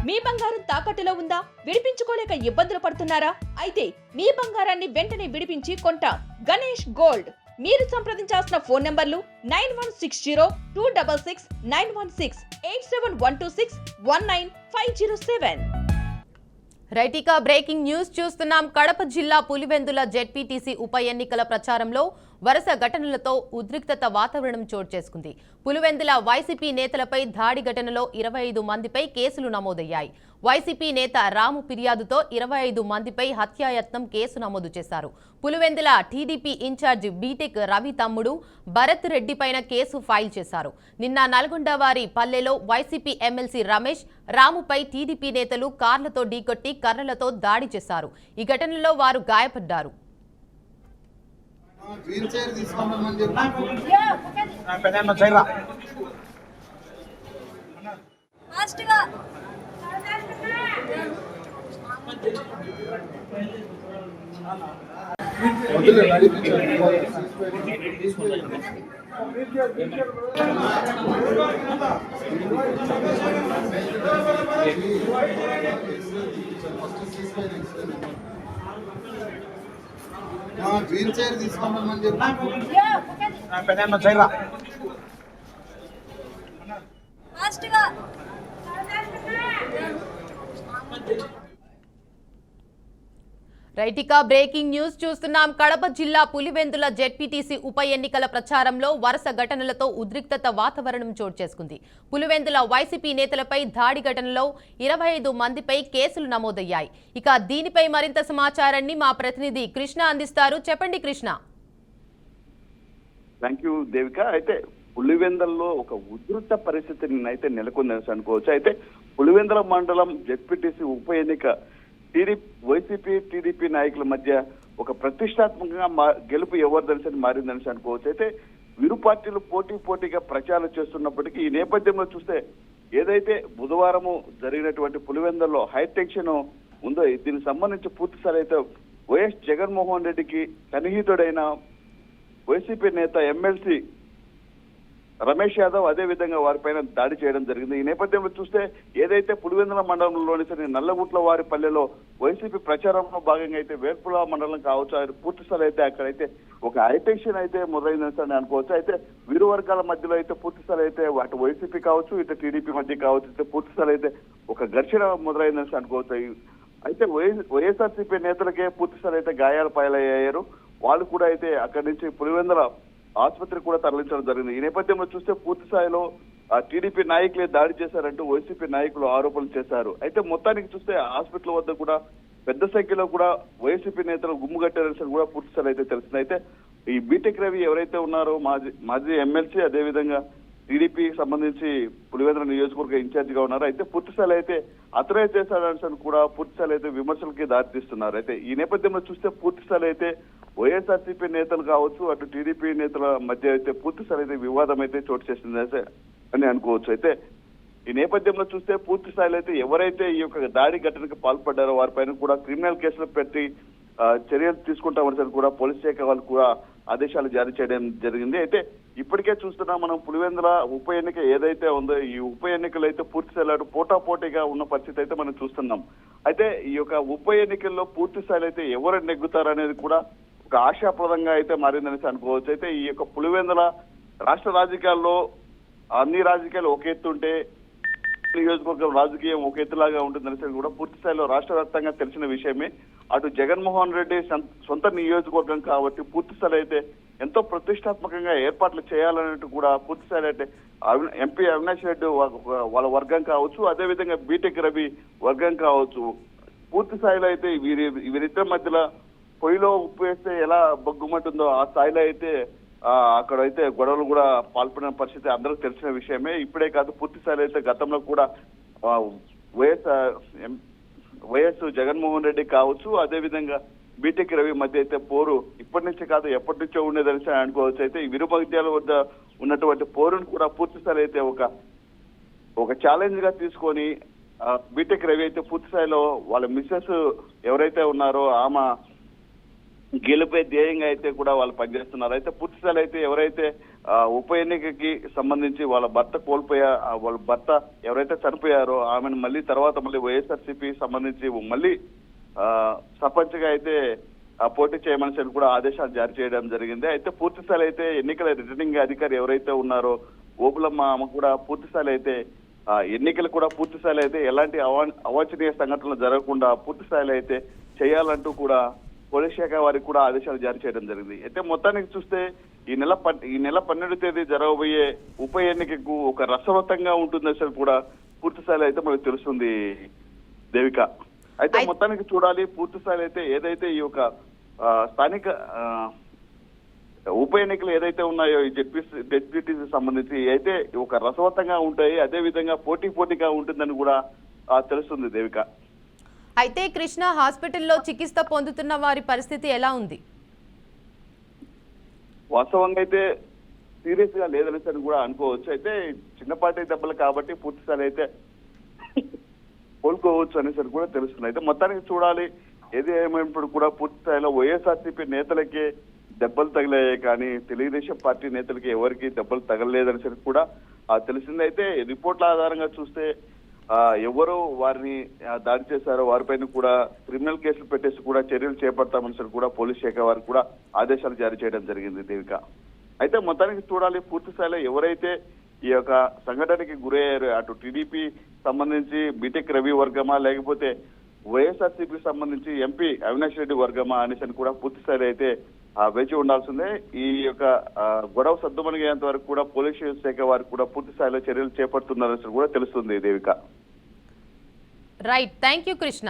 మీ బంగారం తాకట్టులో ఉందా? విడిపించుకోలేక ఇబ్బందులు పడుతున్నారా? అయితే మీ బంగారాన్ని వెంటనే విడిపించి కొంటాం. గణేష్ గోల్డ్. మీరు సంప్రదించాల్సిన ఫోన్ నంబర్లు 9160-266-916, 8712619507. రైట్, ఇక బ్రేకింగ్ న్యూస్ చూస్తున్నాం. కడప జిల్లా పులివెందుల జెడ్పీటీసీ ఉప ఎన్నికల ప్రచారంలో వరుస ఘటనలతో ఉద్రిక్తత వాతావరణం చోటు చేసుకుంది. పులివెందుల వైసీపీ నేతలపై దాడి ఘటనలో 25 మందిపై కేసులు నమోదయ్యాయి. వైసీపీ నేత రాము ఫిర్యాదుతో 25 మందిపై హత్యాయత్నం కేసు నమోదు చేశారు. Pulivendula TDP incharge B Tech Ravi తమ్ముడు భరత్ రెడ్డి పైన కేసు ఫైల్ చేశారు. నిన్న నల్గొండవారి పల్లెలో వైసీపీ ఎమ్మెల్సీ రమేష్ రాముపై టీడీపీ నేతలు కార్లతో ఢీకొట్టి కర్రలతో దాడి చేశారు. ఈ ఘటనలో వారు గాయపడ్డారు. వీల్ చైర్ తీసుకోమని చెప్పి రైట్, ఇక బ్రేకింగ్ న్యూస్ చూస్తున్నాం. కడప జిల్లా పులివెందుల జెడ్పీటీసీ ఉప ఎన్నికల ప్రచారంలో వరుస ఘటనలతో ఉద్రిక్తత వాతావరణం చోటు చేసుకుంది. పులివెందుల వైసీపీ నేతలపై దాడి ఘటనలో 25 మందిపై కేసులు నమోదయ్యాయి. ఇక దీనిపై మరింత సమాచారాన్ని మా ప్రతినిధి కృష్ణ అందిస్తారు. చెప్పండి కృష్ణ. Thank you Devika. అయితే పులివెందులలో ఒక ఉధృత పరిస్థితిని అయితే నెలకొందని అనుకోవచ్చు. అయితే పులివెందుల మండలం జెడ్పీటీసీ ఉప ఎన్నిక వైసీపీ టీడీపీ నాయకుల మధ్య ఒక ప్రతిష్టాత్మకంగా గెలుపు ఎవరిదనిసని మారిందని అనుకోవచ్చు. అయితే ఇరు పార్టీలు పోటీగా ప్రచారం చేస్తున్నప్పటికీ ఈ నేపథ్యంలో చూస్తే ఏదైతే బుధవారము జరిగినటువంటి పులివెందులలో హైటెన్షన్ ఉందో దీనికి సంబంధించి పూర్తిసారి అయితే వైఎస్ జగన్మోహన్ రెడ్డికి సన్నిహితుడైన వైసీపీ నేత ఎమ్మెల్సీ రమేష్ యాదవ్ అదే విధంగా వారిపైన దాడి చేయడం జరిగింది. ఈ నేపథ్యంలో చూస్తే ఏదైతే పులివెందుల మండలంలోని నల్లగుట్ల వారి పల్లెలో వైసీపీ ప్రచారంలో భాగంగా అయితే వేర్పుల మండలం కావచ్చు పూర్తిస్థాయి అయితే అక్కడైతే ఒక హైటెన్షన్ అయితే మొదలైందని అనుకోవచ్చు. అయితే ఇరు వర్గాల మధ్యలో అయితే పూర్తిస్థాయి అయితే అటు వైసీపీ కావచ్చు ఇటు టీడీపీ మధ్య కావచ్చు అయితే పూర్తిస్థాయి అయితే ఒక ఘర్షణ మొదలైందని అనుకోవచ్చు. అయితే వైఎస్ఆర్సీపీ నేతలకే పూర్తిస్థాయి అయితే గాయాల పాలయ్యారు. వాళ్ళు కూడా అయితే అక్కడి నుంచి పులివెందుల ఆసుపత్రికి కూడా తరలించడం జరిగింది. ఈ నేపథ్యంలో చూస్తే పూర్తి స్థాయిలో టీడీపీ నాయకులే దాడి చేశారంటూ వైసీపీ నాయకులు ఆరోపణలు చేశారు. అయితే మొత్తానికి చూస్తే హాస్పిటల్ వద్ద కూడా పెద్ద సంఖ్యలో కూడా వైసీపీ నేతలు గుమ్ముగట్టారని కూడా పూర్తి స్థాయిలో అయితే తెలిసింది. అయితే ఈ బీటెక్ రవి ఎవరైతే ఉన్నారో మాజీ ఎమ్మెల్సీ అదేవిధంగా టీడీపీకి సంబంధించి పులివెందుల నియోజకవర్గ ఇన్ఛార్జ్ గా ఉన్నారు. అయితే పూర్తి స్థాయిలో అయితే అతనే చేశాడని కూడా పూర్తి స్థాయిలో అయితే విమర్శలకి దారితీస్తున్నారు. అయితే ఈ నేపథ్యంలో చూస్తే పూర్తి స్థాయిలో అయితే వైఎస్ఆర్సీపీ నేతలు కావచ్చు అటు టీడీపీ నేతల మధ్య అయితే పూర్తి స్థాయి అయితే వివాదం అయితే చోటు చేసింది అని అనుకోవచ్చు. అయితే ఈ నేపథ్యంలో చూస్తే పూర్తి స్థాయిలో అయితే ఎవరైతే ఈ యొక్క దాడి ఘటనకు పాల్పడ్డారో వారిపైన కూడా క్రిమినల్ కేసులు పెట్టి చర్యలు తీసుకుంటామని కూడా పోలీస్ శాఖ వాళ్ళు కూడా ఆదేశాలు జారీ చేయడం జరిగింది. అయితే ఇప్పటికే చూస్తున్నాం మనం పులివెందుల ఉప ఎన్నిక ఏదైతే ఉందో ఈ ఉప ఎన్నికలు అయితే పూర్తి స్థాయిలో పోటాపోటీగా ఉన్న పరిస్థితి అయితే మనం చూస్తున్నాం. అయితే ఈ యొక్క ఉప ఎన్నికల్లో పూర్తి స్థాయిలో అయితే ఎవరు నెగ్గుతారనేది కూడా ఒక ఆశాప్రదంగా అయితే మారిందని అనుకోవచ్చు. అయితే ఈ యొక్క పులివెందుల రాష్ట్ర రాజకీయాల్లో అన్ని రాజకీయాలు ఒక ఎత్తు ఉంటే నియోజకవర్గం రాజకీయం ఒక ఎత్తులాగా ఉంటుందని కూడా పూర్తి స్థాయిలో రాష్ట్ర వ్యాప్తంగా తెలిసిన విషయమే. అటు జగన్మోహన్ రెడ్డి సొంత నియోజకవర్గం కాబట్టి పూర్తి స్థాయి అయితే ఎంతో ప్రతిష్టాత్మకంగా ఏర్పాట్లు చేయాలన్నట్టు కూడా పూర్తి స్థాయి అయితే ఎంపీ అవినాష్ రెడ్డి వాళ్ళ వర్గం కావచ్చు అదేవిధంగా బీటెక్ రవి వర్గం కావచ్చు పూర్తి స్థాయిలో అయితే వీరిద్దరి మధ్యలో పొయ్యిలో ఉప్పు వేస్తే ఎలా బొగ్గుమంటుందో ఆ స్థాయిలో అయితే అక్కడైతే గొడవలు కూడా పాల్పడిన పరిస్థితి అందరికీ తెలిసిన విషయమే. ఇప్పుడే కాదు పూర్తి స్థాయిలో అయితే గతంలో కూడా వైఎస్ జగన్మోహన్ రెడ్డి కావచ్చు అదేవిధంగా బీటెక్ రవి మధ్య అయితే పోరు ఇప్పటి నుంచి కాదు ఎప్పటి నుంచో ఉండేదని అనుకోవచ్చు. అయితే ఈ ఇరు మధ్యాల వద్ద ఉన్నటువంటి పోరును కూడా పూర్తి స్థాయిలో అయితే ఒక ఛాలెంజ్ గా తీసుకొని బీటెక్ రవి అయితే పూర్తి స్థాయిలో వాళ్ళ మిస్సెస్ ఎవరైతే ఉన్నారో ఆమె గెలుపే ధ్యేయంగా అయితే కూడా వాళ్ళు పనిచేస్తున్నారు. అయితే పూర్తి స్థాయిలో అయితే ఎవరైతే ఉప ఎన్నికకి సంబంధించి వాళ్ళ భర్త వాళ్ళ భర్త ఎవరైతే చనిపోయారో ఆమెను మళ్ళీ వైఎస్ఆర్సీపీ సంబంధించి మళ్ళీ సర్పంచ్ గా అయితే పోటీ చేయమని కూడా ఆదేశాలు జారీ చేయడం జరిగింది. అయితే పూర్తిస్థాయి అయితే ఎన్నికల రిటర్నింగ్ అధికారి ఎవరైతే ఉన్నారో ఓబులమ్మ ఆమె కూడా పూర్తిస్థాయి అయితే ఎన్నికలు కూడా పూర్తిస్థాయిలో అయితే ఎలాంటి అవాంఛనీయ సంఘటనలు జరగకుండా పూర్తిస్థాయిలో అయితే చేయాలంటూ కూడా పోలీస్ శాఖ వారికి కూడా ఆదేశాలు జారీ చేయడం జరిగింది. అయితే మొత్తానికి చూస్తే ఈ నెల 12వ తేదీ జరగబోయే ఉప ఎన్నికకు ఒక రసవత్తంగా ఉంటుందని కూడా పూర్తిస్థాయిలో అయితే మనకు తెలుస్తుంది దేవిక. అయితే మొత్తానికి చూడాలి పూర్తిస్థాయిలో అయితే ఏదైతే ఈ యొక్క స్థానిక ఉప ఎన్నికలు ఏదైతే ఉన్నాయో ఈ జెడ్పీటీసీ సంబంధించి అయితే ఒక రసవత్తంగా ఉంటాయి, అదే విధంగా పోటీగా ఉంటుందని కూడా తెలుస్తుంది దేవిక. అయితే కృష్ణ హాస్పిటల్లో చికిత్స పొందుతున్న వారి పరిస్థితి ఎలా ఉంది? వాస్తవంగా అయితే సీరియస్ గా లేదనేసి కూడా అనుకోవచ్చు. అయితే చిన్నపాటి దెబ్బలు కాబట్టి పూర్తిస్థాయి అయితే కోలుకోవచ్చు అనేసి కూడా తెలుస్తుంది. అయితే మొత్తానికి చూడాలి ఏది ఏమైనప్పుడు కూడా పూర్తి స్థాయిలో వైఎస్ఆర్సీపీ నేతలకే దెబ్బలు తగిలాయి కానీ తెలుగుదేశం పార్టీ నేతలకి ఎవరికి దెబ్బలు తగలలేదని కూడా తెలిసింది. అయితే రిపోర్ట్ల ఆధారంగా చూస్తే ఎవరు వారిని దాడి చేశారో వారిపైన కూడా క్రిమినల్ కేసులు పెట్టేసి కూడా చర్యలు చేపడతామని కూడా పోలీస్ శాఖ వారికి కూడా ఆదేశాలు జారీ చేయడం జరిగింది దేవిక. అయితే మొత్తానికి చూడాలి పూర్తి స్థాయిలో ఎవరైతే ఈ యొక్క సంఘటనకి గురయ్యారో అటు టీడీపీ సంబంధించి బీటెక్ రవి వర్గమా లేకపోతే వైఎస్ఆర్సీపీ సంబంధించి ఎంపీ అవినాష్ రెడ్డి వర్గమా అనేసి కూడా పూర్తి స్థాయిలో అయితే వేచి ఉండాల్సిందే. ఈ యొక్క గొడవ సద్దుమణిగేంత వరకు కూడా పోలీస్ శాఖ వారికి కూడా పూర్తి స్థాయిలో చర్యలు చేపడుతున్నారని కూడా తెలుస్తుంది Devika. Right, thank you Krishna.